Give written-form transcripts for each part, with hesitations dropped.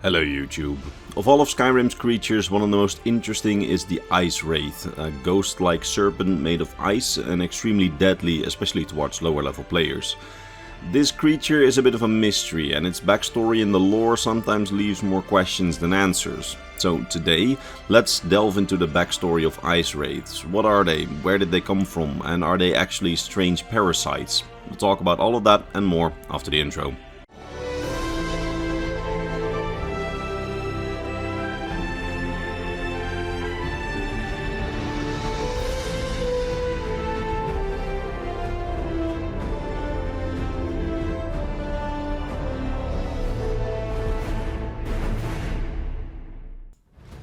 Hello YouTube. Of all of Skyrim's creatures, one of the most interesting is the Ice Wraith, a ghost-like serpent made of ice and extremely deadly, especially towards lower level players. This creature is a bit of a mystery, and its backstory in the lore sometimes leaves more questions than answers. So today, let's delve into the backstory of Ice Wraiths. What are they, where did they come from, and are they actually strange parasites? We'll talk about all of that and more after the intro.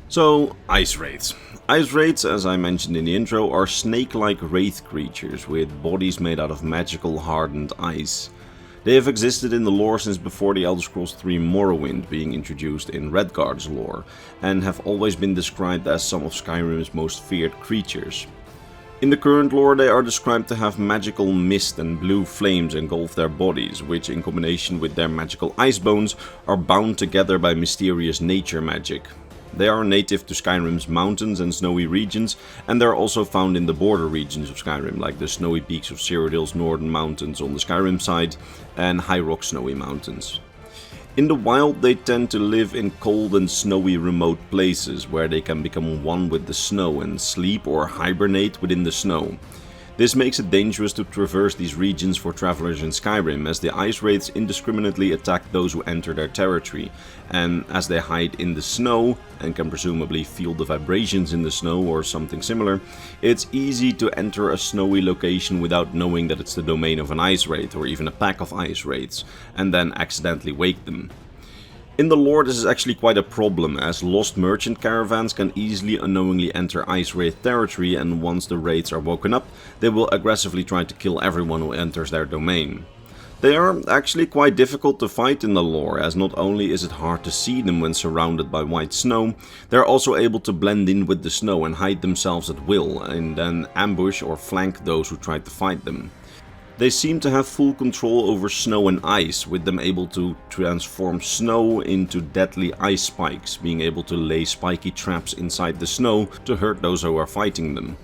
So, Ice Wraiths. Ice Wraiths, as I mentioned in the intro, are snake-like wraith creatures with bodies made out of magical hardened ice. They have existed in the lore since before the Elder Scrolls 3 Morrowind being introduced in Redguard's lore, and have always been described as some of Skyrim's most feared creatures. In the current lore, they are described to have magical mist and blue flames engulf their bodies, which in combination with their magical ice bones are bound together by mysterious nature magic. They are native to Skyrim's mountains and snowy regions, and they are also found in the border regions of Skyrim, like the snowy peaks of Cyrodiil's northern mountains on the Skyrim side and High Rock snowy mountains. In the wild, they tend to live in cold and snowy remote places, where they can become one with the snow and sleep or hibernate within the snow. This makes it dangerous to traverse these regions for travelers in Skyrim, as the Ice Wraiths indiscriminately attack those who enter their territory, and as they hide in the snow and can presumably feel the vibrations in the snow or something similar, it's easy to enter a snowy location without knowing that it's the domain of an Ice Wraith or even a pack of Ice Wraiths, and then accidentally wake them. In the lore, this is actually quite a problem, as lost merchant caravans can easily unknowingly enter Ice Wraith territory, and once the wraiths are woken up, they will aggressively try to kill everyone who enters their domain. They are actually quite difficult to fight in the lore, as not only is it hard to see them when surrounded by white snow, they are also able to blend in with the snow and hide themselves at will, and then ambush or flank those who try to fight them. They seem to have full control over snow and ice, with them able to transform snow into deadly ice spikes, being able to lay spiky traps inside the snow to hurt those who are fighting them.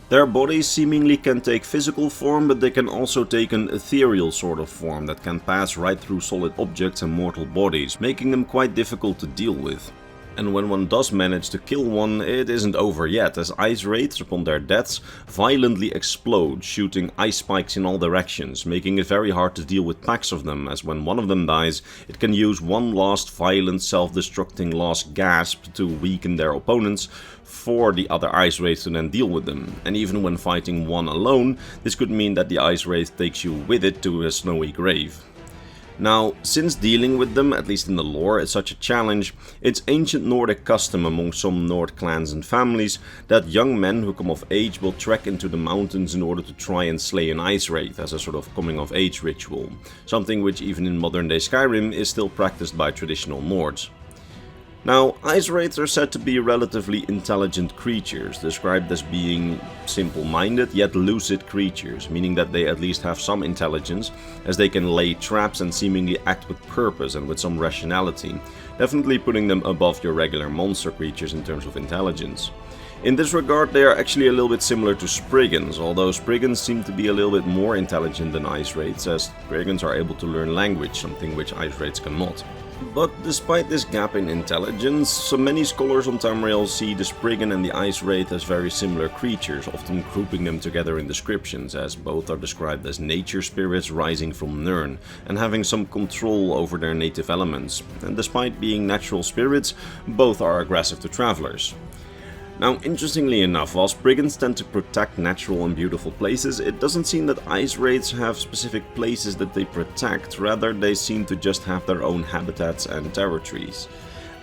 Their bodies seemingly can take physical form, but they can also take an ethereal sort of form that can pass right through solid objects and mortal bodies, making them quite difficult to deal with. And when one does manage to kill one, it isn't over yet, as Ice Wraiths, upon their deaths, violently explode, shooting ice spikes in all directions, making it very hard to deal with packs of them, as when one of them dies, it can use one last violent self-destructing last gasp to weaken their opponents, for the other Ice Wraiths to then deal with them. And even when fighting one alone, this could mean that the Ice Wraith takes you with it to a snowy grave. Now, since dealing with them, at least in the lore, is such a challenge, it's ancient Nordic custom among some Nord clans and families that young men who come of age will trek into the mountains in order to try and slay an Ice Wraith as a sort of coming of age ritual, something which even in modern day Skyrim is still practiced by traditional Nords. Now, Ice Wraiths are said to be relatively intelligent creatures, described as being simple-minded yet lucid creatures, meaning that they at least have some intelligence, as they can lay traps and seemingly act with purpose and with some rationality, definitely putting them above your regular monster creatures in terms of intelligence. In this regard, they are actually a little bit similar to Spriggans, although Spriggans seem to be a little bit more intelligent than Ice Wraiths, as Spriggans are able to learn language, something which Ice Wraiths cannot. But despite this gap in intelligence, so many scholars on Tamriel see the Spriggan and the Ice Wraith as very similar creatures, often grouping them together in descriptions, as both are described as nature spirits rising from Nirn, and having some control over their native elements, and despite being natural spirits, both are aggressive to travelers. Now, interestingly enough, while Spriggans tend to protect natural and beautiful places, it doesn't seem that Ice Wraiths have specific places that they protect, rather they seem to just have their own habitats and territories.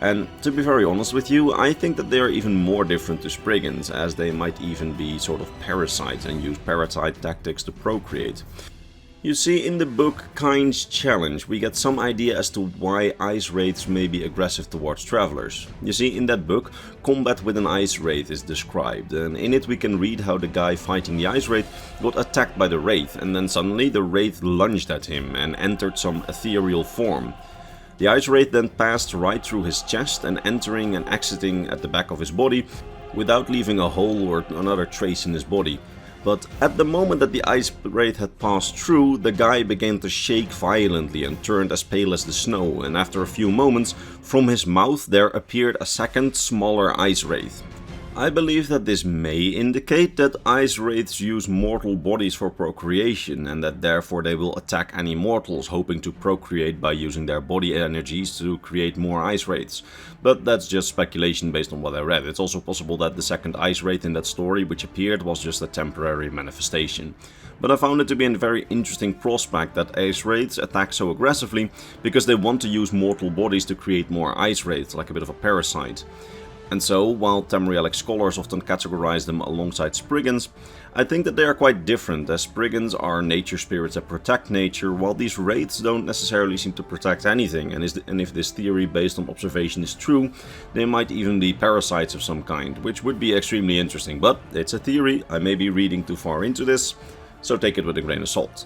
And to be very honest with you, I think that they are even more different to Spriggans, as they might even be sort of parasites and use parasite tactics to procreate. You see, in the book Kind's Challenge, we get some idea as to why Ice Wraiths may be aggressive towards travelers. You see, in that book, combat with an Ice Wraith is described, and in it we can read how the guy fighting the Ice Wraith got attacked by the Wraith, and then suddenly the Wraith lunged at him and entered some ethereal form. The Ice Wraith then passed right through his chest and entering and exiting at the back of his body without leaving a hole or another trace in his body. But at the moment that the Ice Wraith had passed through, the guy began to shake violently and turned as pale as the snow, and after a few moments, from his mouth there appeared a second, smaller Ice Wraith. I believe that this may indicate that Ice Wraiths use mortal bodies for procreation, and that therefore they will attack any mortals hoping to procreate by using their body energies to create more Ice Wraiths. But that's just speculation based on what I read. It's also possible that the second Ice Wraith in that story which appeared was just a temporary manifestation. But I found it to be a very interesting prospect that Ice Wraiths attack so aggressively because they want to use mortal bodies to create more Ice Wraiths, like a bit of a parasite. And so, while Tamrielic scholars often categorize them alongside Spriggans, I think that they are quite different, as Spriggans are nature spirits that protect nature, while these Wraiths don't necessarily seem to protect anything, and if this theory based on observation is true, they might even be parasites of some kind, which would be extremely interesting, but it's a theory, I may be reading too far into this, so take it with a grain of salt.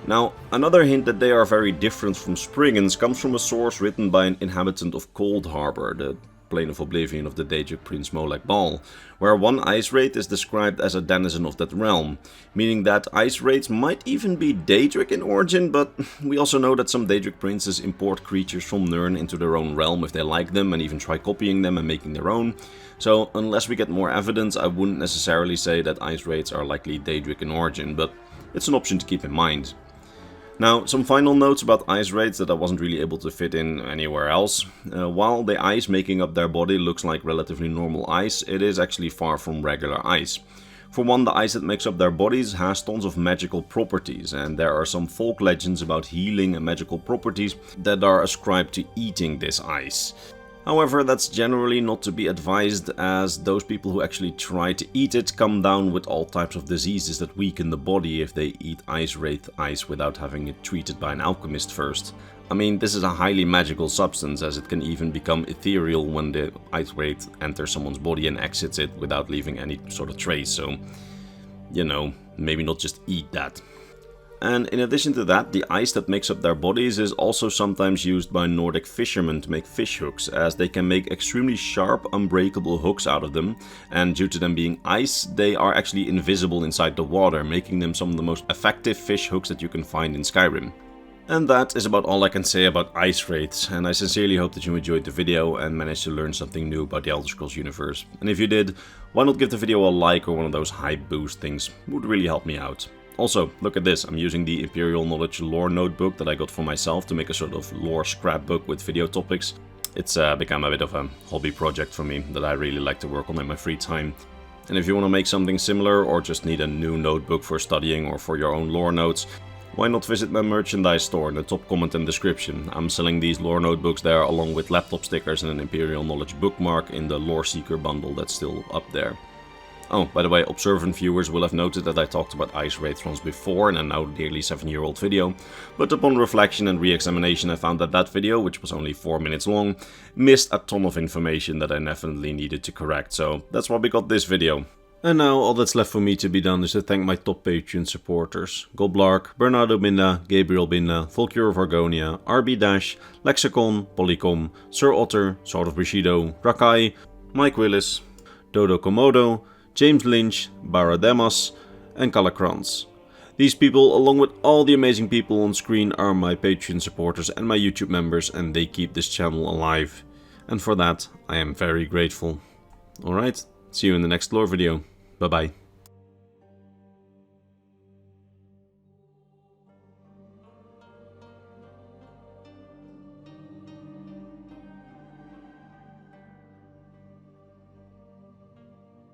Now, another hint that they are very different from Spriggans comes from a source written by an inhabitant of Cold Harbor, the Plane of Oblivion of the Daedric Prince Molech Bal, where one Ice Wraith is described as a denizen of that realm, meaning that Ice Wraiths might even be Daedric in origin, but we also know that some Daedric princes import creatures from Nirn into their own realm if they like them and even try copying them and making their own. So unless we get more evidence, I wouldn't necessarily say that Ice Wraiths are likely Daedric in origin, but it's an option to keep in mind. Now, some final notes about Ice Wraiths that I wasn't really able to fit in anywhere else. While the ice making up their body looks like relatively normal ice, it is actually far from regular ice. For one, the ice that makes up their bodies has tons of magical properties, and there are some folk legends about healing and magical properties that are ascribed to eating this ice. However, that's generally not to be advised, as those people who actually try to eat it come down with all types of diseases that weaken the body if they eat Ice Wraith ice without having it treated by an alchemist first. I mean, this is a highly magical substance, as it can even become ethereal when the Ice Wraith enters someone's body and exits it without leaving any sort of trace, so, you know, maybe not just eat that. And in addition to that, the ice that makes up their bodies is also sometimes used by Nordic fishermen to make fish hooks, as they can make extremely sharp, unbreakable hooks out of them, and due to them being ice, they are actually invisible inside the water, making them some of the most effective fish hooks that you can find in Skyrim. And that is about all I can say about Ice Wraiths, and I sincerely hope that you enjoyed the video and managed to learn something new about the Elder Scrolls universe. And if you did, why not give the video a like or one of those hype boost things, it would really help me out. Also, look at this, I'm using the Imperial Knowledge lore notebook that I got for myself to make a sort of lore scrapbook with video topics. It's become a bit of a hobby project for me that I really like to work on in my free time. And if you want to make something similar or just need a new notebook for studying or for your own lore notes, why not visit my merchandise store in the top comment and description. I'm selling these lore notebooks there along with laptop stickers and an Imperial Knowledge bookmark in the Lore Seeker bundle that's still up there. Oh, by the way, observant viewers will have noted that I talked about Ice Wraiths once before in a now nearly 7-year-old video, but upon reflection and re-examination I found that that video, which was only 4 minutes long, missed a ton of information that I definitely needed to correct, so that's why we got this video. And now all that's left for me to be done is to thank my top Patreon supporters: Goblark, Bernardo Binda, Gabriel Binda, Volcure of Argonia, RB Dash, Lexicon, Polycom, Sir Otter, Sword of Bushido, Rakai, Mike Willis, Dodo Komodo, James Lynch, Barademas, and Kalakranz. These people, along with all the amazing people on screen, are my Patreon supporters and my YouTube members, and they keep this channel alive. And for that, I am very grateful. Alright, see you in the next lore video. Bye bye.